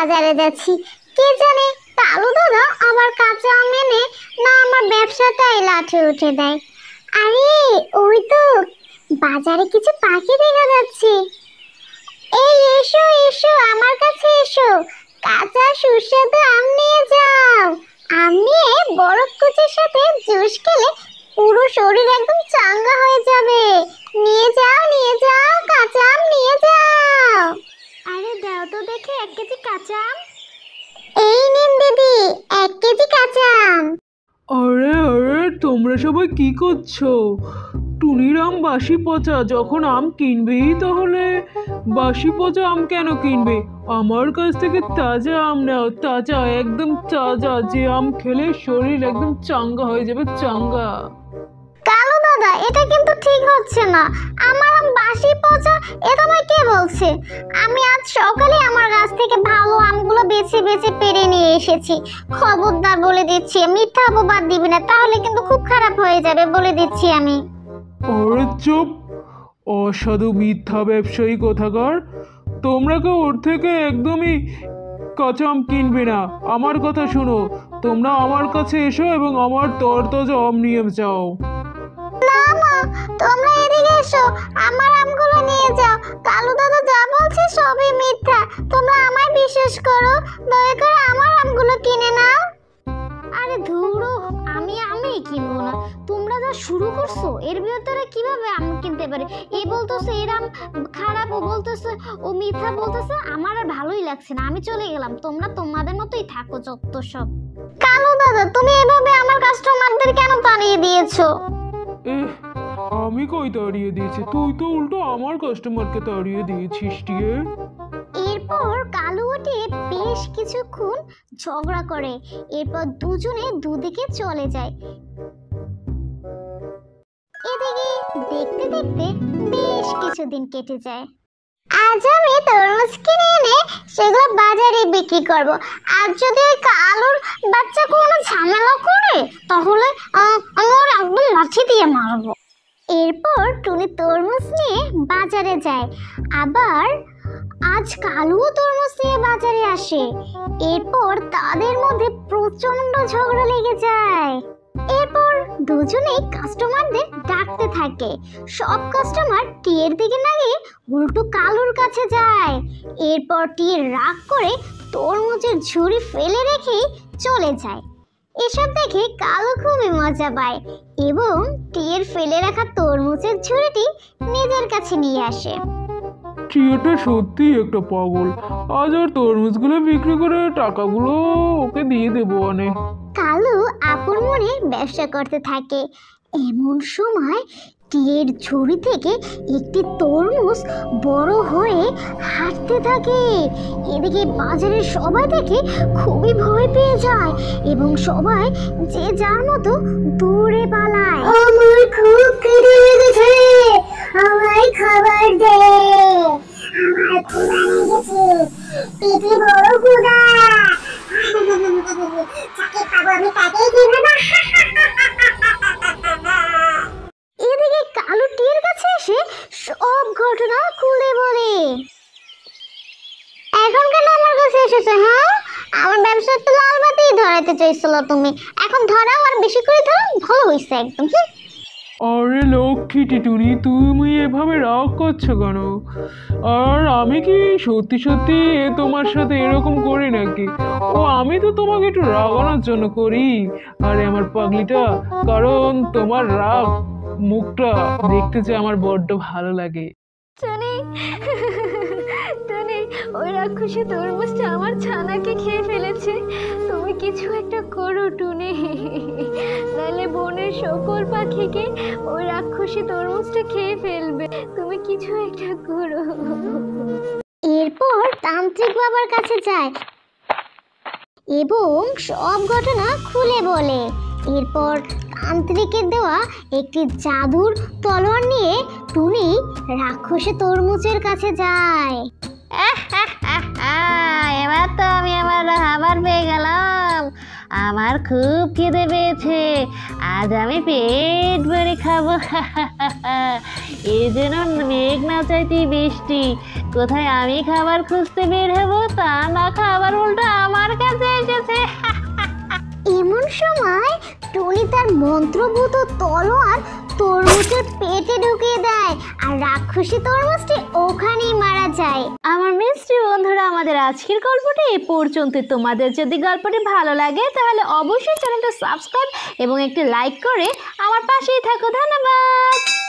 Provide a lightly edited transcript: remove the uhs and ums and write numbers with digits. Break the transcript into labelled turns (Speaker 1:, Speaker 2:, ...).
Speaker 1: বাজারে যাচ্ছি, কে জানে কালু দাদা আবার কাঁচা আম এনে না আমার ব্যবসাটাই লাঠে উঠে দেয়। আরে ওই তো বাজারে কিছু পাখি দেখা যাচ্ছে। এই এসো এসো, আমার কাছে এসো, কাঁচা সুস্বাদু আম নিয়ে যাও। আম নিয়ে বরফ কুচির সাথে জুস খেলে পুরো শরীর একদম চাঙ্গা হয়ে যাবে। নিয়ে যাও নিয়ে যাও, কাঁচা আম নিয়ে যাও। আরে দাও তো দেখে 1 কেজি কাঁচা আম। এই নিন দিদি, 1 কেজি কাঁচা আম।
Speaker 2: আরে আরে তোমরা সবাই কি করছো? টুনির আম বাসি পচা, যখন আম কিনবেই তাহলে বাসি পচা আম কেন কিনবে? আমার কাছ থেকে তাজা আম নাও, তাজা একদম তাজা, যে আম খেলে শরীর একদম চাঙ্গা হয়ে যাবে, চাঙ্গা।
Speaker 1: কালু দাদা এটা কিন্তু ঠিক হচ্ছে না, আমার আম বাসি পচা এ তোমায় কে বলছে? আমি আজ সকালে আমার গাছ থেকে ভালো আমগুলো বেছে বেছে পেড়ে নিয়ে এসেছি। খবরদার বলে দিচ্ছি, মিথ্যা অপবাদ দিবি না, তাহলে কিন্তু খুব খারাপ হয়ে যাবে, বলে দিচ্ছি আমি।
Speaker 2: আরে চুপ, অসাধু মিথ্যা ব্যবসায়ী কোথাকার! তোমরা কেউ ওর থেকে একদমই কাঁচা আম কিনবে না। আমার কথা শোনো, তোমরা আমার কাছে এসো এবং আমার তরতাজা আম নিয়ে যাও।
Speaker 1: না মা, তোমরা এদিকে এসো, আমার আমগুলো নিয়ে যাও। কালু দাদা যা বলছে সবই মিথ্যা, তোমরা আমায় বিশ্বাস করো, দয়া করে আমার আমগুলো কিনে নাও। আরে ধুরো, আমি কিনবো না। তোমরা যা শুরু করছো, এর ভিতরে কিভাবে আম কিনতে পারে? এই বলতেছে এর আম খারাপ, ও বলতেছে ও মিথ্যা বলতেছে। আমার আর ভালোই লাগছে না, আমি চলে গেলাম। তোমরা তোমাদের মতোই থাকো যত সব। কালু দাদা তুমি এভাবে আমার কাস্টমারদের কেন তাড়িয়ে দিয়েছো?
Speaker 2: আমি কই তাড়িয়ে দিয়েছি? তুই তো উল্টো আমার কাস্টমারকে তাড়িয়ে দিয়েছিস টিয়ে।
Speaker 1: এরপর কালু ওটি বেশ কিছুক্ষণ ঝগড়া করে, এরপর দুজনে দুদিকে চলে যায়। এদিকে দেখতে দেখতে বেশ কিছুদিন কেটে যায়। আজ আমি তরমুজ কিনে এনে সেগুলো বাজারে বিক্রি করব। আর যদি ওই কালুর বাচ্চা কোনো ঝামেলা করে তাহলে আমি ওর একদম লাঠি দিয়ে মারবো। এরপর টুনি তরমুজ নিয়ে বাজারে যায়। আবার আজ কালুও তরমুজ নিয়ে বাজারে আসে। এরপর তাদের মধ্যে প্রচন্ড ঝগড়া লেগে যায়। এরপর দুজনেই কাস্টমারদের ডাকতে থাকে। সব কাস্টমার টিয়ের দিকে না গিয়ে উল্টো কালুর কাছে যায়। এরপর টিয়ে রাগ করে তরমুজের ঝুড়ি ফেলে রেখেই চলে যায়। এসব দেখে কালু খুবই মজা পায় এবং টিয়ের ফেলে রাখা তরমুজের ঝুড়িটি নিজের কাছে নিয়ে আসে।
Speaker 2: টিয়েটা সত্যি একটা পাগল, আজ আর তরমুজগুলো বিক্রি করে টাকাগুলো ওকে দিয়ে দেবো অনেক।
Speaker 1: কালু আপন মনে ব্যবসা করতে থাকে। এমন সময় টিয়ের ঝুড়ি থেকে একটি তরমুজ বড় হয়ে হাঁটতে থাকে। এদিকে বাজারের সবাই দেখে খুবই ভয় পেয়ে যায় এবং সবাই যে যার মতো দৌড়ে পালায়। আমার খুব খিদে লেগেছে, আমায় খাবার দে, আমার ক্ষুধা লেগেছে, পেটে বড় ক্ষুধা, যাকে খাবো আমি তাকেই দিব না। এদিকে কালু টিয়ের কাছে এসে সব ঘটনা খুলে বলে। এখন কেন আমার কাছে এসেছো? হ্যাঁ, আমার ব্যবসা একটু লাল বাতি ধরাইতে চাইছিল তুমি, এখন ধরাও আর বেশি করে ধরো, ভালো হয়েছে একদম।
Speaker 2: আরে লক্ষ্মী টিটুনি, তুমি এভাবে রাগ করছো কেন? আর আমি কি সত্যি সত্যি তোমার সাথে এরকম করি নাকি? ও আমি তো তোমাকে একটু রাগানোর জন্য করি। আরে আমার পাগলিটা, কারণ তোমার রাগ মুখটা দেখতে যে আমার বড্ড ভালো লাগে।
Speaker 3: টুনি, টুনি, ওই রাক্ষসী তরমুজটা আমার ছানাকে খেয়ে ফেলেছে। তুমি কিছু একটা করো টুনি, নাহলে বনের সকল পাখিকে ওই রাক্ষসী তরমুজটা খেয়ে ফেলবে। তুমি কিছু একটা করো।
Speaker 1: এরপর তান্ত্রিক বাবার কাছে যায় এবং সব ঘটনা খুলে বলে। এরপর তান্ত্রিকের দেওয়া একটি জাদুর তলোয়ার নিয়ে টুনি রাক্ষসী তরমুজের কাছে যায়।
Speaker 3: এবার তো আমি আমার খাবার পেয়ে গেলাম। আমার খুব খিদে পেয়েছে, আজ আমি পেট ভরে খাবো। এই জন্য মেঘ না চাইতেই বৃষ্টি, কোথায় আমি খাবার খুঁজতে বের হবো তা না, খাবার
Speaker 1: মন্ত্রভূত তলোয়ার তরমুজের পেটে ঢুকিয়ে দেয় আর রাক্ষসী তরমুজটি ওখানেই মারা যায়।
Speaker 3: আমার মিষ্টি বন্ধুরা, আমাদের আজকের গল্পটি এই পর্যন্ত। তোমাদের যদি গল্পটি ভালো লাগে তাহলে অবশ্যই চ্যানেলটা সাবস্ক্রাইব এবং একটি লাইক করে আমার পাশেই থাকো। ধন্যবাদ।